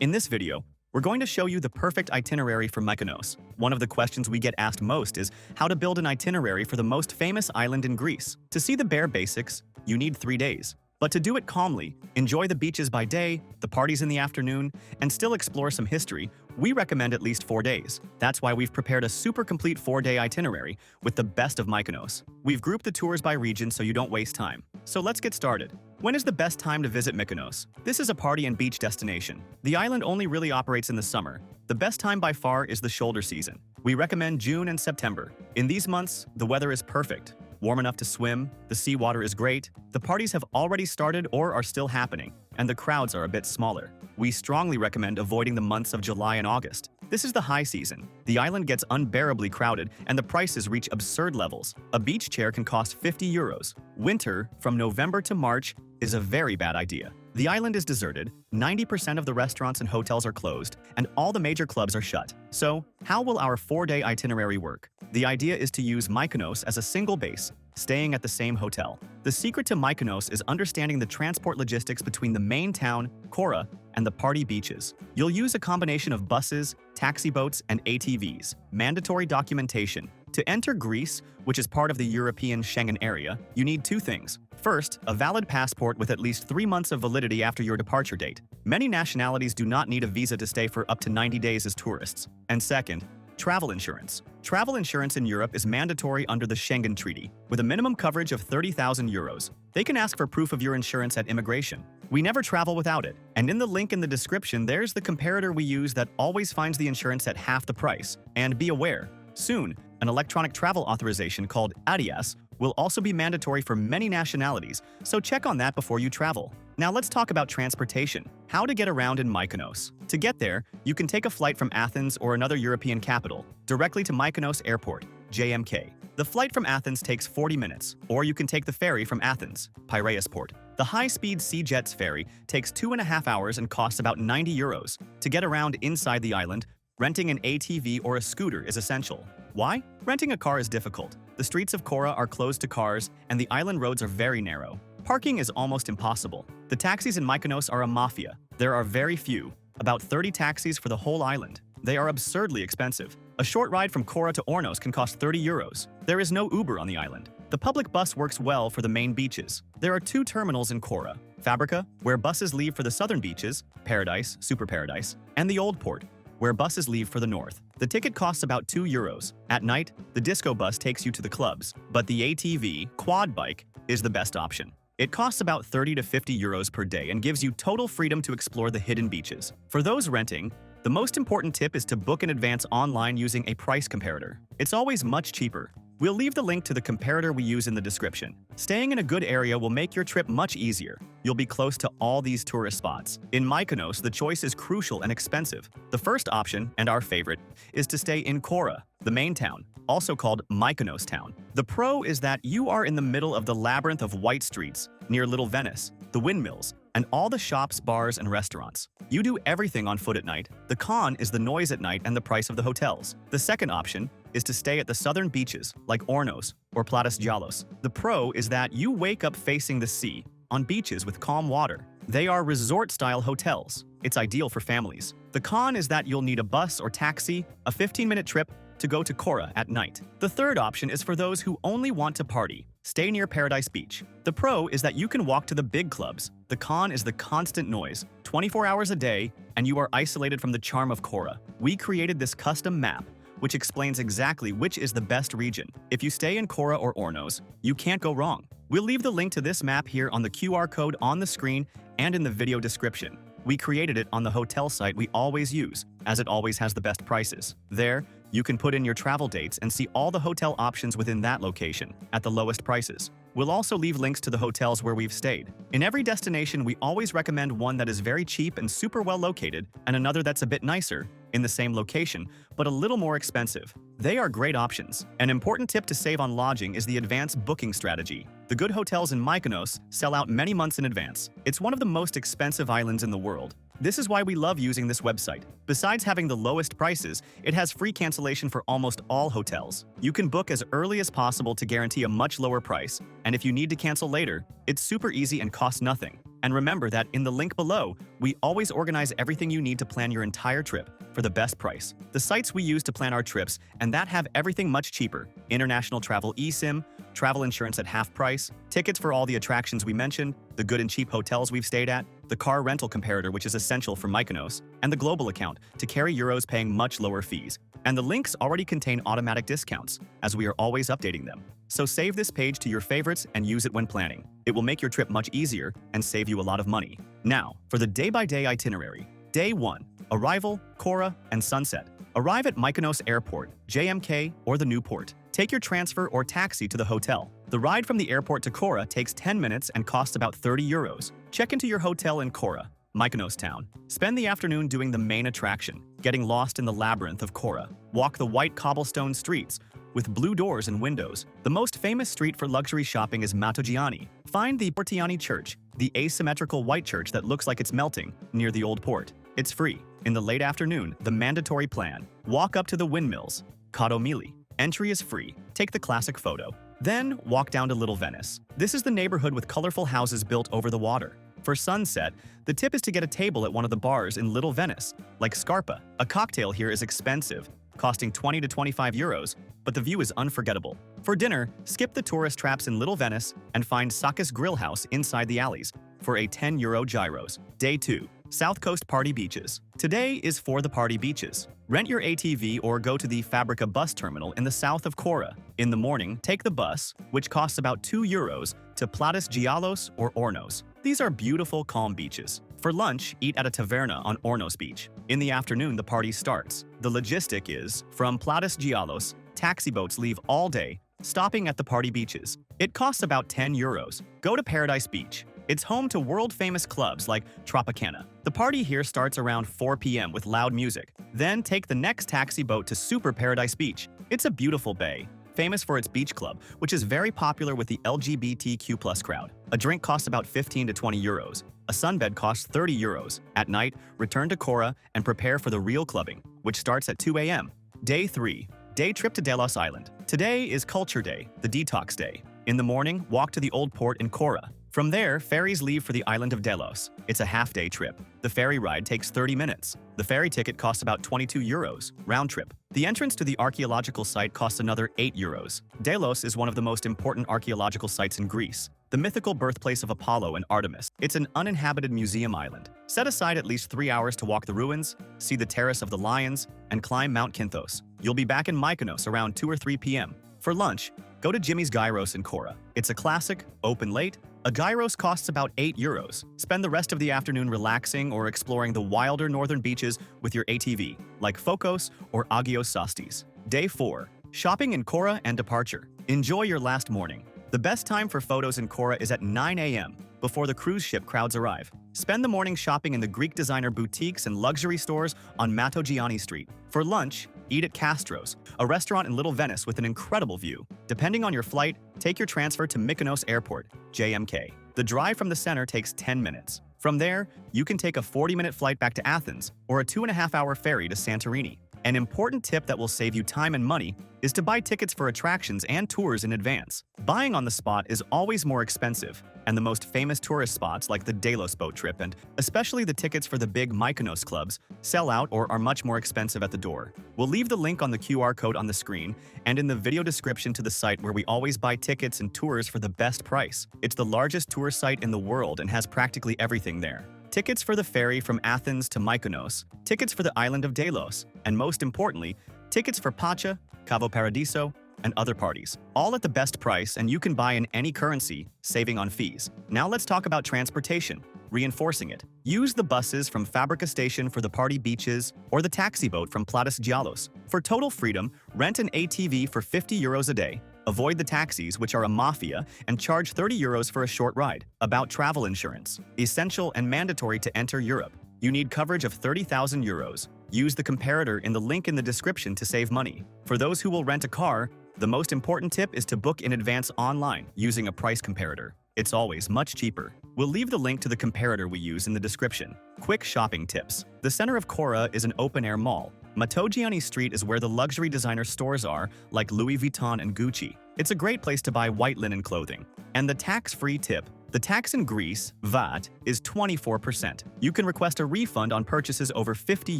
In this video, we're going to show you the perfect itinerary for Mykonos. One of the questions we get asked most is how to build an itinerary for the most famous island in Greece. To see the bare basics, you need 3 days. But to do it calmly, enjoy the beaches by day, the parties in the afternoon, and still explore some history, we recommend at least 4 days. That's why we've prepared a super complete 4-day itinerary with the best of Mykonos. We've grouped the tours by region so you don't waste time. So let's get started. When is the best time to visit Mykonos? This is a party and beach destination. The island only really operates in the summer. The best time by far is the shoulder season. We recommend June and September. In these months, the weather is perfect. Warm enough to swim, the seawater is great, the parties have already started or are still happening, and the crowds are a bit smaller. We strongly recommend avoiding the months of July and August. This is the high season. The island gets unbearably crowded and the prices reach absurd levels. A beach chair can cost 50 euros. Winter, from November to March, is a very bad idea. The island is deserted, 90% of the restaurants and hotels are closed, and all the major clubs are shut. So, how will our 4-day itinerary work? The idea is to use Mykonos as a single base, staying at the same hotel. The secret to Mykonos is understanding the transport logistics between the main town, Kora, and the party beaches. You'll use a combination of buses, taxi boats, and ATVs. Mandatory documentation. To enter Greece, which is part of the European Schengen area, you need 2 things. First, a valid passport with at least 3 months of validity after your departure date. Many nationalities do not need a visa to stay for up to 90 days as tourists. And second, travel insurance. Travel insurance in Europe is mandatory under the Schengen Treaty, with a minimum coverage of 30,000 euros. They can ask for proof of your insurance at immigration. We never travel without it. And in the link in the description, there's the comparator we use that always finds the insurance at half the price. And be aware, soon, an electronic travel authorization called ADIAS will also be mandatory for many nationalities, so check on that before you travel. Now let's talk about transportation. How to get around in Mykonos. To get there, you can take a flight from Athens or another European capital, directly to Mykonos Airport, JMK. The flight from Athens takes 40 minutes, or you can take the ferry from Athens, Piraeus Port. The high-speed Sea Jets ferry takes 2.5 hours and costs about 90 euros. To get around inside the island, renting an ATV or a scooter is essential. Why? Renting a car is difficult. The streets of Kora are closed to cars, and the island roads are very narrow. Parking is almost impossible. The taxis in Mykonos are a mafia. There are very few, about 30 taxis for the whole island. They are absurdly expensive. A short ride from Kora to Ornos can cost 30 euros. There is no Uber on the island. The public bus works well for the main beaches. There are 2 terminals in Kora, Fabrika, where buses leave for the southern beaches, Paradise, Super Paradise, and the Old Port, where buses leave for the north. The ticket costs about 2 euros. At night, the disco bus takes you to the clubs, but the ATV, quad bike, is the best option. It costs about 30 to 50 euros per day and gives you total freedom to explore the hidden beaches. For those renting, the most important tip is to book in advance online using a price comparator. It's always much cheaper. We'll leave the link to the comparator we use in the description. Staying in a good area will make your trip much easier. You'll be close to all these tourist spots. In Mykonos, the choice is crucial and expensive. The first option, and our favorite, is to stay in Kora, the main town, also called Mykonos Town. The pro is that you are in the middle of the labyrinth of white streets, near Little Venice, the windmills, and all the shops, bars, and restaurants. You do everything on foot at night. The con is the noise at night and the price of the hotels. The second option is to stay at the southern beaches, like Ornos or Platos Jalos. The pro is that you wake up facing the sea, on beaches with calm water. They are resort-style hotels. It's ideal for families. The con is that you'll need a bus or taxi, a 15-minute trip, to go to Kora at night. The third option is for those who only want to party. Stay near Paradise Beach. The pro is that you can walk to the big clubs. The con is the constant noise, 24 hours a day, and you are isolated from the charm of Kora. We created this custom map, which explains exactly which is the best region. If you stay in Kora or Ornos, you can't go wrong. We'll leave the link to this map here on the QR code on the screen and in the video description. We created it on the hotel site we always use, as it always has the best prices. There, you can put in your travel dates and see all the hotel options within that location, at the lowest prices. We'll also leave links to the hotels where we've stayed. In every destination, we always recommend one that is very cheap and super well located, and another that's a bit nicer, in the same location, but a little more expensive. They are great options. An important tip to save on lodging is the advanced booking strategy. The good hotels in Mykonos sell out many months in advance. It's one of the most expensive islands in the world. This is why we love using this website. Besides having the lowest prices, it has free cancellation for almost all hotels. You can book as early as possible to guarantee a much lower price, and if you need to cancel later, it's super easy and costs nothing. And remember that in the link below, we always organize everything you need to plan your entire trip for the best price. The sites we use to plan our trips and that have everything much cheaper: international travel eSIM, travel insurance at half price, tickets for all the attractions we mentioned, the good and cheap hotels we've stayed at, the car rental comparator, which is essential for Mykonos, and the global account to carry euros paying much lower fees. And the links already contain automatic discounts, as we are always updating them. So save this page to your favorites and use it when planning. It will make your trip much easier and save you a lot of money. Now, for the day-by-day itinerary. Day 1. Arrival, Kora, and sunset. Arrive at Mykonos Airport, JMK, or the new port. Take your transfer or taxi to the hotel. The ride from the airport to Kora takes 10 minutes and costs about 30 euros. Check into your hotel in Kora, Mykonos town. Spend the afternoon doing the main attraction, getting lost in the labyrinth of Kora. Walk the white cobblestone streets with blue doors and windows. The most famous street for luxury shopping is Matogiani. Find the Portiani Church, the asymmetrical white church that looks like it's melting, near the old port. It's free. In the late afternoon, the mandatory plan. Walk up to the windmills, Kadomili. Entry is free. Take the classic photo. Then, walk down to Little Venice. This is the neighborhood with colorful houses built over the water. For sunset, the tip is to get a table at one of the bars in Little Venice, like Scarpa. A cocktail here is expensive, costing 20 to 25 euros, but the view is unforgettable. For dinner, skip the tourist traps in Little Venice and find Sakis Grill House inside the alleys for a 10 euro gyros. Day 2. South Coast Party Beaches. Today is for the party beaches. Rent your ATV or go to the Fabrica bus terminal in the south of Kora. In the morning, take the bus, which costs about 2 euros, to Platis Gialos or Ornos. These are beautiful, calm beaches. For lunch, eat at a taverna on Ornos Beach. In the afternoon, the party starts. The logistic is, from Platis Gialos, taxi boats leave all day, stopping at the party beaches. It costs about 10 euros. Go to Paradise Beach. It's home to world-famous clubs like Tropicana. The party here starts around 4 p.m. with loud music. Then take the next taxi boat to Super Paradise Beach. It's a beautiful bay, famous for its beach club, which is very popular with the LGBTQ+ crowd. A drink costs about 15 to 20 euros. A sunbed costs 30 euros. At night, return to Kora and prepare for the real clubbing, which starts at 2 a.m. Day 3. Day trip to Delos Island. Today is Culture Day, the detox day. In the morning, walk to the old port in Kora. From there, ferries leave for the island of Delos. It's a half-day trip. The ferry ride takes 30 minutes. The ferry ticket costs about 22 euros, round trip. The entrance to the archaeological site costs another 8 euros. Delos is one of the most important archaeological sites in Greece, the mythical birthplace of Apollo and Artemis. It's an uninhabited museum island. Set aside at least 3 hours to walk the ruins, see the Terrace of the Lions, and climb Mount Kinthos. You'll be back in Mykonos around 2 or 3 p.m. For lunch, go to Jimmy's Gyros in Kora. It's a classic, open late. A gyros costs about 8 euros. Spend the rest of the afternoon relaxing or exploring the wilder northern beaches with your ATV, like Fokos or Agios Sostis. Day 4. Shopping in Kora and departure. Enjoy your last morning. The best time for photos in Kora is at 9 a.m., before the cruise ship crowds arrive. Spend the morning shopping in the Greek designer boutiques and luxury stores on Matogiani Street. For lunch, eat at Castro's, a restaurant in Little Venice with an incredible view. Depending on your flight, take your transfer to Mykonos Airport, JMK. The drive from the center takes 10 minutes. From there, you can take a 40-minute flight back to Athens or a 2.5-hour ferry to Santorini. An important tip that will save you time and money is to buy tickets for attractions and tours in advance. Buying on the spot is always more expensive, and the most famous tourist spots like the Delos boat trip and especially the tickets for the big Mykonos clubs sell out or are much more expensive at the door. We'll leave the link on the QR code on the screen and in the video description to the site where we always buy tickets and tours for the best price. It's the largest tour site in the world and has practically everything there. Tickets for the ferry from Athens to Mykonos, tickets for the island of Delos, and most importantly, tickets for Pacha, Cavo Paradiso, and other parties. All at the best price, and you can buy in any currency, saving on fees. Now let's talk about transportation, reinforcing it. Use the buses from Fabrica Station for the party beaches or the taxi boat from Platis Gialos. For total freedom, rent an ATV for 50 euros a day. Avoid the taxis, which are a mafia, and charge 30 euros for a short ride. About travel insurance. Essential and mandatory to enter Europe. You need coverage of 30,000 euros. Use the comparator in the link in the description to save money. For those who will rent a car, the most important tip is to book in advance online using a price comparator. It's always much cheaper. We'll leave the link to the comparator we use in the description. Quick shopping tips. The center of Kora is an open-air mall. Matogiani Street is where the luxury designer stores are, like Louis Vuitton and Gucci. It's a great place to buy white linen clothing. And the tax-free tip, The tax in Greece, VAT, is 24%. You can request a refund on purchases over 50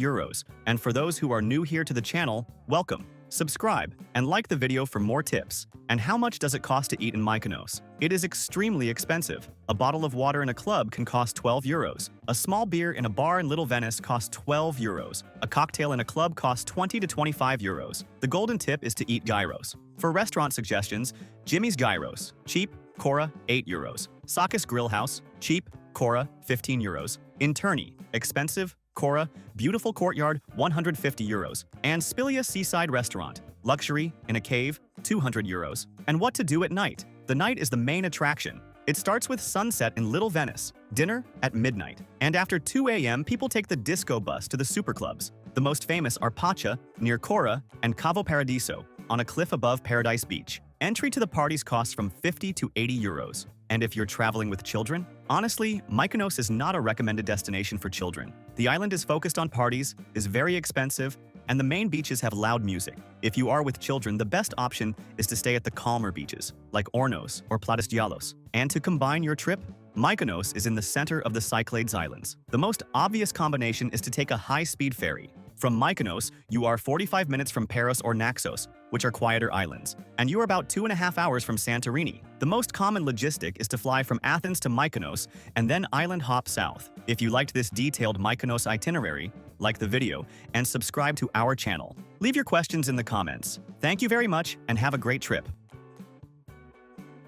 euros. And for those who are new here to the channel, welcome. Subscribe and like the video for more tips. And how much does it cost to eat in Mykonos? It is extremely expensive. A bottle of water in a club can cost 12 euros. A small beer in a bar in Little Venice costs 12 euros. A cocktail in a club costs 20 to 25 euros. The golden tip is to eat gyros. For restaurant suggestions, Jimmy's Gyros, cheap, Cora, 8 euros. Sakis Grill House, cheap, Cora, 15 euros. Interni, expensive, Cora, beautiful courtyard, 150 euros. And Spilia Seaside Restaurant, luxury, in a cave, 200 euros. And what to do at night? The night is the main attraction. It starts with sunset in Little Venice, dinner at midnight. And after 2 a.m., people take the disco bus to the superclubs. The most famous are Pacha, near Cora, and Cavo Paradiso, on a cliff above Paradise Beach. Entry to the parties costs from 50 to 80 euros. And if you're traveling with children? Honestly, Mykonos is not a recommended destination for children. The island is focused on parties, is very expensive, and the main beaches have loud music. If you are with children, the best option is to stay at the calmer beaches, like Ornos or Platis Dialos. And to combine your trip, Mykonos is in the center of the Cyclades Islands. The most obvious combination is to take a high-speed ferry. From Mykonos, you are 45 minutes from Paros or Naxos, which are quieter islands, and you are about 2.5 hours from Santorini. The most common logistic is to fly from Athens to Mykonos and then island hop south. If you liked this detailed Mykonos itinerary, like the video and subscribe to our channel. Leave your questions in the comments. Thank you very much and have a great trip.